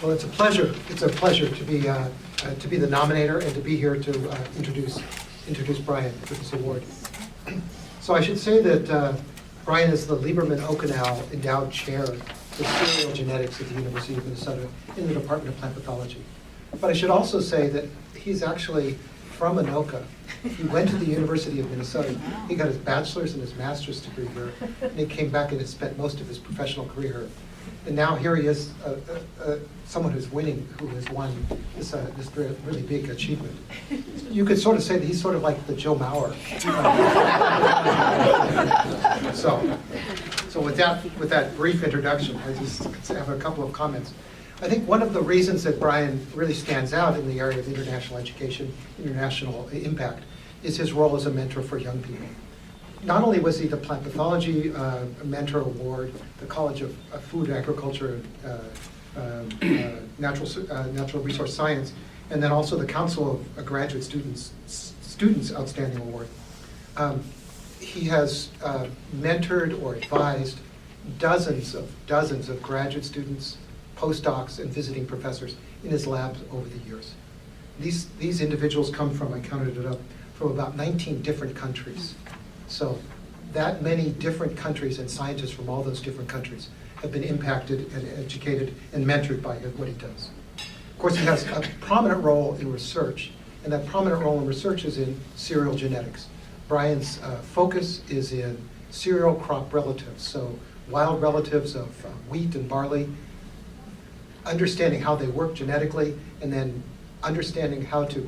Well, it's a pleasure. It's a pleasure to be the nominator and to be here to introduce Brian to this award. So I should say that Brian is the Lieberman Okenau Endowed Chair for Cereal Genetics at the University of Minnesota in the Department of Plant Pathology. But I should also say that he's actually from Anoka. He went to the University of Minnesota. He got his bachelor's and his master's degree here, and he came back and has spent most of his professional career here. And now here he is, someone who's winning, who has won this really big achievement. You could sort of say that he's sort of like the Joe Mauer. So with that brief introduction, I just have a couple of comments. I think one of the reasons that Brian really stands out in the area of international education, international impact, is his role as a mentor for young people. Not only was he the Plant Pathology Mentor Award, the College of Food, Agriculture, Natural Resource Science, and then also the Council of Graduate Students Outstanding Award. He has mentored or advised dozens of graduate students, postdocs, and visiting professors in his labs over the years. These individuals come from, I counted it up, from about 19 different countries. So that many different countries and scientists from all those different countries have been impacted and educated and mentored by what he does. Of course, he has a prominent role in research, and that prominent role in research is in cereal genetics. Brian's focus is in cereal crop relatives, so wild relatives of wheat and barley, understanding how they work genetically, and then understanding how to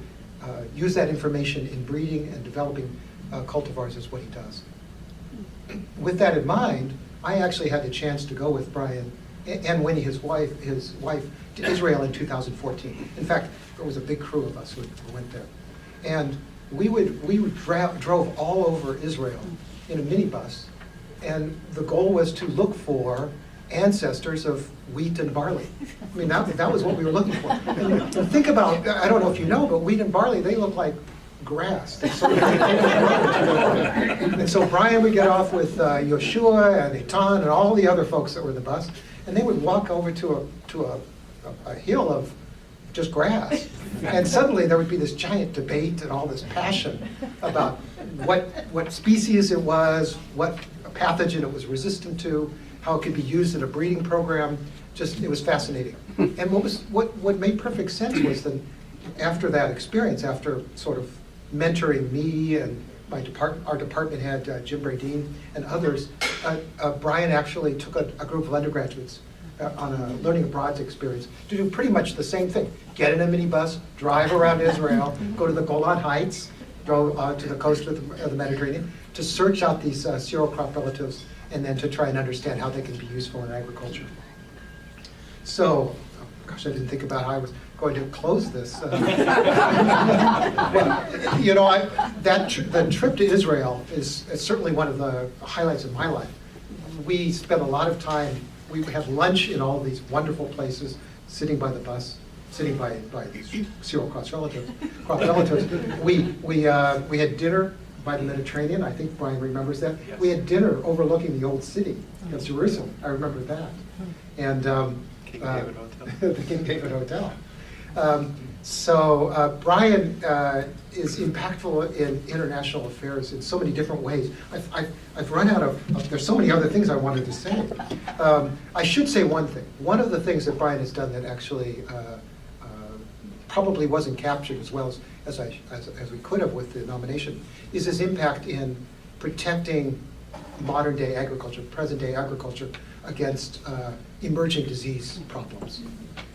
use that information in breeding and developing cultivars is what he does. With that in mind, I actually had the chance to go with Brian and Winnie, his wife, to Israel in 2014. In fact, there was a big crew of us who went there. And we drove all over Israel in a minibus, and the goal was to look for ancestors of wheat and barley. I mean, that was what we were looking for. And think about, I don't know if you know, but wheat and barley, they look like grass. They sort of and so Brian would get off with Yoshua and Eitan and all the other folks that were in the bus, and they would walk over to a hill of just grass. And suddenly there would be this giant debate and all this passion about what species it was, what pathogen it was resistant to, how it could be used in a breeding program. Just, it was fascinating. And what made perfect sense was that after that experience, after sort of mentoring me and our department head, Jim Bradeen, and others, Brian actually took a group of undergraduates on a learning abroad experience to do pretty much the same thing. Get in a minibus, drive around Israel, go to the Golan Heights, go to the coast of the Mediterranean, to search out these cereal crop relatives, and then to try and understand how they can be useful in agriculture. So, gosh, I didn't think about how I was going to close this. Well, you know, the trip to Israel is certainly one of the highlights of my life. We spent a lot of time, we had lunch in all these wonderful places, sitting by the bus, sitting by these cereal crop relatives. We had dinner by the Mediterranean. I think Brian remembers that. Yes. We had dinner overlooking the old city of Jerusalem. I remember that. And King David Hotel. The King David Hotel. Brian is impactful in international affairs in so many different ways. I've run out of, there's so many other things I wanted to say. I should say one thing. One of the things that Brian has done that actually probably wasn't captured as well as we could have with the nomination is his impact in protecting modern day agriculture, present day agriculture, against emerging disease problems.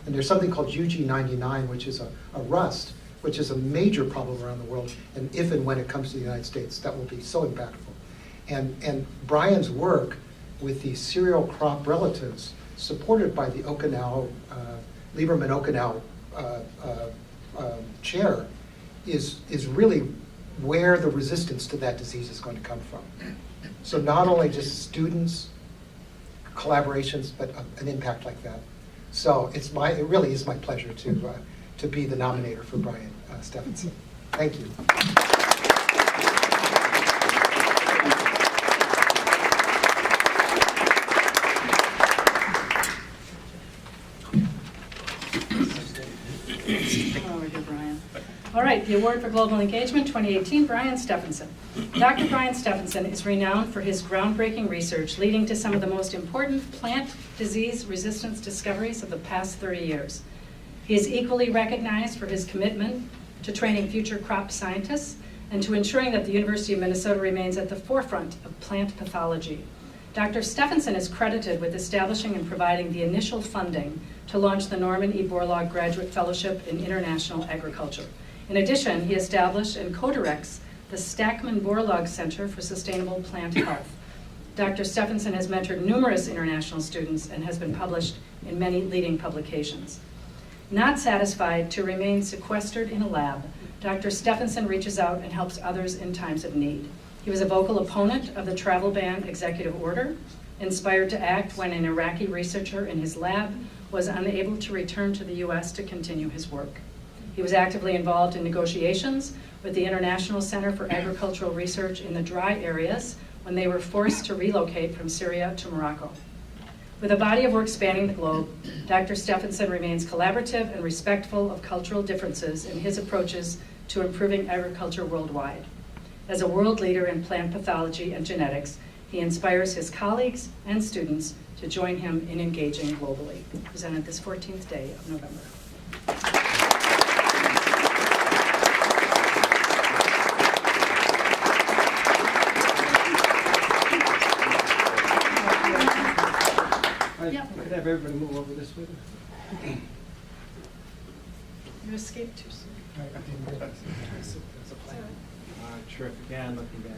And there's something called UG99, which is a rust, which is a major problem around the world, and if and when it comes to the United States, that will be so impactful. And Brian's work with the cereal crop relatives, supported by the Lieberman Okenau chair, is really where the resistance to that disease is going to come from. So not only just students, collaborations, but an impact like that. So it really is my pleasure to be the nominator for Brian Steffenson. Thank you. right, the Award for Global Engagement 2018, Brian Steffenson. Dr. Brian Steffenson is renowned for his groundbreaking research leading to some of the most important plant disease resistance discoveries of the past 30 years. He is equally recognized for his commitment to training future crop scientists and to ensuring that the University of Minnesota remains at the forefront of plant pathology. Dr. Steffenson is credited with establishing and providing the initial funding to launch the Norman E. Borlaug Graduate Fellowship in International Agriculture. In addition, he established and co-directs the Stackman Borlaug Center for Sustainable Plant Health. Dr. Steffenson has mentored numerous international students and has been published in many leading publications. Not satisfied to remain sequestered in a lab, Dr. Steffenson reaches out and helps others in times of need. He was a vocal opponent of the travel ban executive order, inspired to act when an Iraqi researcher in his lab was unable to return to the U.S. to continue his work. He was actively involved in negotiations with the International Center for Agricultural Research in the dry areas when they were forced to relocate from Syria to Morocco. With a body of work spanning the globe, Dr. Steffenson remains collaborative and respectful of cultural differences in his approaches to improving agriculture worldwide. As a world leader in plant pathology and genetics, he inspires his colleagues and students to join him in engaging globally. Presented this 14th day of November. Yep. Could have everybody move over this way? You escaped too soon. Terrific. Yeah, looking back.